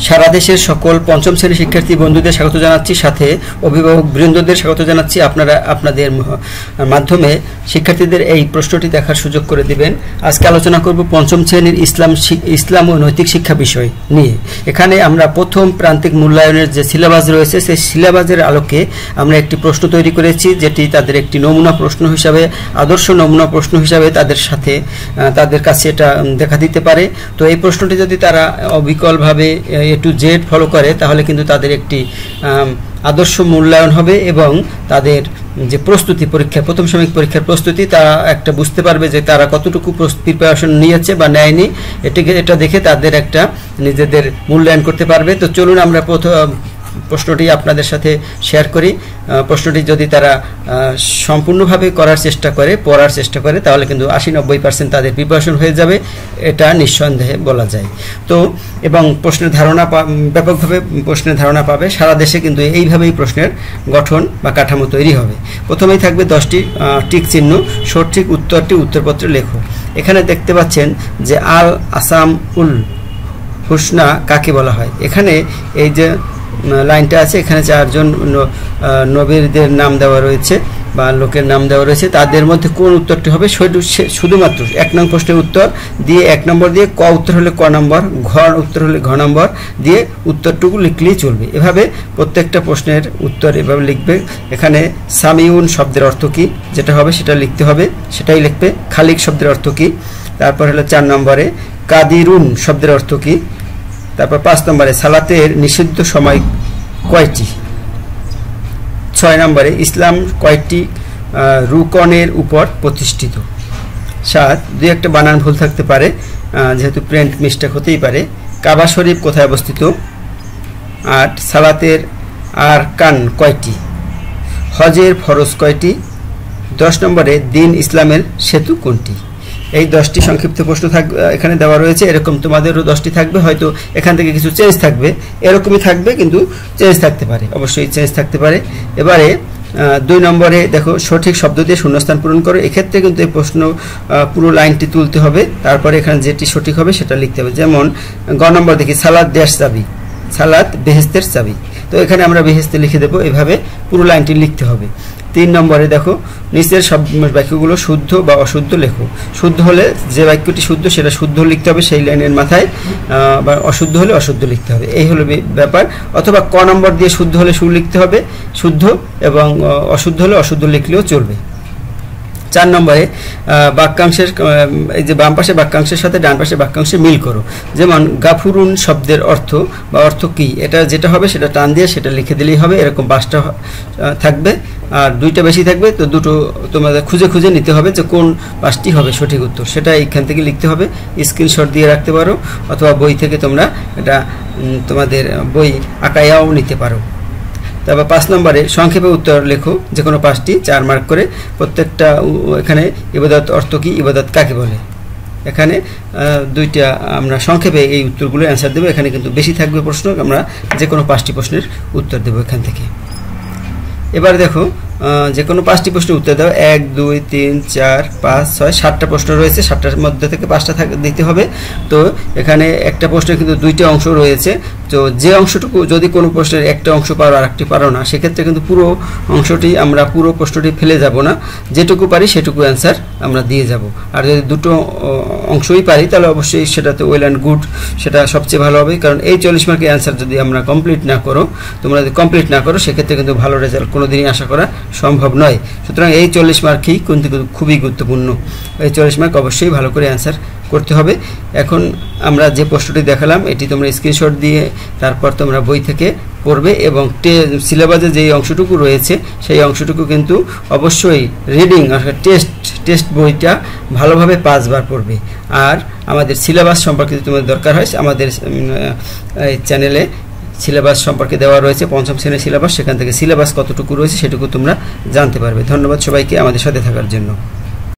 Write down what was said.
সারা দেশের সকল পঞ্চম শ্রেণীর শিক্ষার্থী বন্ধুদের স্বাগত জানাচ্ছি, সাথে অভিভাবক বৃন্দদের স্বাগত জানাচ্ছি। আপনারা আপনাদের মাধ্যমে শিক্ষার্থীদের এই প্রশ্নটি দেখার সুযোগ করে দিবেন। আজকে আলোচনা করব পঞ্চম শ্রেণীর ইসলাম ও নৈতিক শিক্ষা বিষয় নিয়ে। এখানে আমরা প্রথম প্রান্তিক মূল্যায়নের যে সিলেবাস রয়েছে সেই সিলেবাসের আলোকে আমরা একটি প্রশ্ন তৈরি করেছি, যেটি তাদের একটি নমুনা প্রশ্ন হিসাবে, আদর্শ নমুনা প্রশ্ন হিসাবে তাদের কাছে এটা দেখা দিতে পারে। তো এই প্রশ্নটি যদি তারা অবিকলভাবে A to Z ফলো করে তাহলে কিন্তু তাদের একটি আদর্শ মূল্যায়ন হবে এবং তাদের যে প্রস্তুতি, পরীক্ষা প্রথম সাময়িক পরীক্ষার প্রস্তুতি, তারা একটা বুঝতে পারবে যে তারা কতটুকু প্রিপারেশন নিয়েছে বা নেয়নি। এটা দেখে তাদের একটা নিজেদের মূল্যায়ন করতে পারবে। তো চলুন আমরা প্রশ্নটি আপনাদের সাথে শেয়ার করি। প্রশ্নটি যদি তারা সম্পূর্ণভাবে পড়ার চেষ্টা করে তাহলে কিন্তু 80-90% তাদের প্রিপারেশন হয়ে যাবে, এটা নিঃসন্দেহে বলা যায়। তো এবং প্রশ্নের ধারণা ব্যাপকভাবে প্রশ্নের ধারণা পাবে। সারা দেশে কিন্তু এইভাবেই প্রশ্নের গঠন বা কাঠামো তৈরি হবে। প্রথমেই থাকবে 10টি টিক চিহ্ন, সঠিক উত্তরটি উত্তরপত্রে লেখো। এখানে দেখতে পাচ্ছেন যে আল আসাম উল হুসনা কাকে বলা হয়। এখানে এই যে লাইনটা আছে, এখানে 4 জন নবীদের নাম দেওয়া রয়েছে বা লোকের নাম দেওয়া রয়েছে। তাদের মধ্যে কোন উত্তরটি হবে? শুধুমাত্র 1 নং প্রশ্নের উত্তর দিয়ে 1 নম্বর দিয়ে, ক উত্তর হলে ক নম্বর, ঘ উত্তর হলে ঘ নম্বর দিয়ে উত্তরটুকু লিখলেই চলবে। এভাবে প্রত্যেকটা প্রশ্নের উত্তর এভাবে লিখবে। এখানে সামিউন শব্দের অর্থ কী, যেটা হবে সেটা লিখতে হবে, সেটাই লিখবে। খালিক শব্দের অর্থ কী, তারপর হলো 4 নম্বরে কাদিরুন শব্দের অর্থ কী, তারপর 5 নম্বরে সালাতের নিষিদ্ধ সময় কয়টি, 6 নম্বরে ইসলাম কয়টি রুকনের উপর প্রতিষ্ঠিত, 7 2-1টা বানান ভুল থাকতে পারে, যেহেতু প্রিন্ট মিস্টেক হতেই পারে। কাবা শরীফ কোথায় অবস্থিত, 8 সালাতের আরকান কয়টি, হজের ফরজ কয়টি, 10 নম্বরে দিন ইসলামের সেতু কোনটি। এই 10টি সংক্ষিপ্ত প্রশ্ন এখানে দেওয়া রয়েছে। এরকম তোমাদেরও 10টি থাকবে, হয়তো এখান থেকে কিছু চেঞ্জ থাকবে, এরকমই থাকবে কিন্তু চেঞ্জ থাকতে পারে, অবশ্যই চেঞ্জ থাকতে পারে। এবারে 2 নম্বরে দেখো সঠিক শব্দ দিয়ে শূন্যস্থান পূরণ করো। এক্ষেত্রে কিন্তু এই প্রশ্ন পুরো লাইনটি তুলতে হবে, তারপরে এখানে যেটি সঠিক হবে সেটা লিখতে হবে। যেমন গ নম্বর দেখি সালাত দেশ চাবি, সালাত বেহেস্তের চাবি, তো এখানে আমরা বেহেস্তে লিখে দেবো। এভাবে পুরো লাইনটি লিখতে হবে। 3 নম্বরে দেখো নিচের সব বাক্যগুলো শুদ্ধ বা অশুদ্ধ লেখো। শুদ্ধ হলে যে বাক্যটি শুদ্ধ সেটা শুদ্ধ লিখতে হবে সেই লাইনের মাথায়, বা অশুদ্ধ হলে অশুদ্ধ লিখতে হবে, এই হলো ব্যাপার। অথবা ক নম্বর দিয়ে শুদ্ধ হলে লিখতে হবে শুদ্ধ, এবং অশুদ্ধ হলে অশুদ্ধ লিখলেও চলবে। 4 নম্বরে বাক্যাংশের এই যে বাম পাশে বাক্যাংশের সাথে ডান পাশে বাক্যাংশে মিল করো। যেমন গাফুরুন শব্দের অর্থ বা অর্থ কী, এটা যেটা হবে সেটা টান দিয়ে সেটা লিখে দিলেই হবে। এরকম 5টা থাকবে, আর 2টা বেশি থাকবে, তো দুটো তোমাদের খুঁজে খুঁজে নিতে হবে যে কোন 5টি হবে সঠিক উত্তর, সেটা এইখান থেকে লিখতে হবে। স্ক্রিনশট দিয়ে রাখতে পারো, অথবা বই থেকে তোমরা এটা তোমাদের বই আঁকায়াও নিতে পারো। তারপর 5 নম্বরে সংক্ষেপে উত্তর লেখো, যে কোনো 5টি 4 মার্ক করে। প্রত্যেকটা এখানে ইবাদত অর্থ কী, ইবাদত কাকে বলে। এখানে 2টা আমরা সংক্ষেপে এই উত্তরগুলো অ্যান্সার দেবো। এখানে কিন্তু বেশি থাকবে প্রশ্ন, আমরা যে কোনো 5টি প্রশ্নের উত্তর দেবো এখান থেকে। এবার দেখো যে কোনো 5টি প্রশ্নের উত্তর দাও। 1 2 3 4 5 6 7টা প্রশ্ন রয়েছে, 7টার মধ্যে থেকে 5টা দিতে হবে। তো এখানে একটা প্রশ্নে কিন্তু 2টা অংশ রয়েছে, তো যে অংশটুকু যদি কোনো প্রশ্নের একটা অংশ পারো আর একটি পারো না, সেক্ষেত্রে কিন্তু পুরো অংশটি আমরা পুরো প্রশ্নটি ফেলে যাব না, যেটুকু পারি সেটুকু অ্যান্সার আমরা দিয়ে যাব। আর যদি দুটো অংশই পারি তাহলে অবশ্যই সেটাতে ওয়েল অ্যান্ড গুড, সেটা সবচেয়ে ভালো হবে। কারণ এই 40 মার্কের অ্যান্সার যদি আমরা তোমরা যদি কমপ্লিট না করো সেক্ষেত্রে কিন্তু ভালো রেজাল্ট কোনোদিনই আশা করা সম্ভব নয়। সুতরাং এই 40 মার্কই কিন্তু খুবই গুরুত্বপূর্ণ। এই 40 মার্ক অবশ্যই ভালো করে অ্যান্সার করতে হবে। এখন আমরা যে প্রশ্নটি দেখালাম এটি তোমরা স্ক্রিনশট দিয়ে তারপর তোমরা বই থেকে পড়বে, এবং সিলেবাসে যেই অংশটুকু রয়েছে সেই অংশটুকু কিন্তু অবশ্যই রিডিং অর্থাৎ টেস্ট বইটা ভালোভাবে 5 বার পড়বে। আর আমাদের সিলেবাস সম্পর্কে যদি তোমাদের দরকার হয়, আমাদের চ্যানেলে সিলেবাস সম্পর্কে দেওয়া রয়েছে, 5ম শ্রেণীর সিলেবাস, সেখান থেকে সিলেবাস কতটুকু রয়েছে সেটুকু তোমরা জানতে পারবে। ধন্যবাদ সবাইকে আমাদের সাথে থাকার জন্য।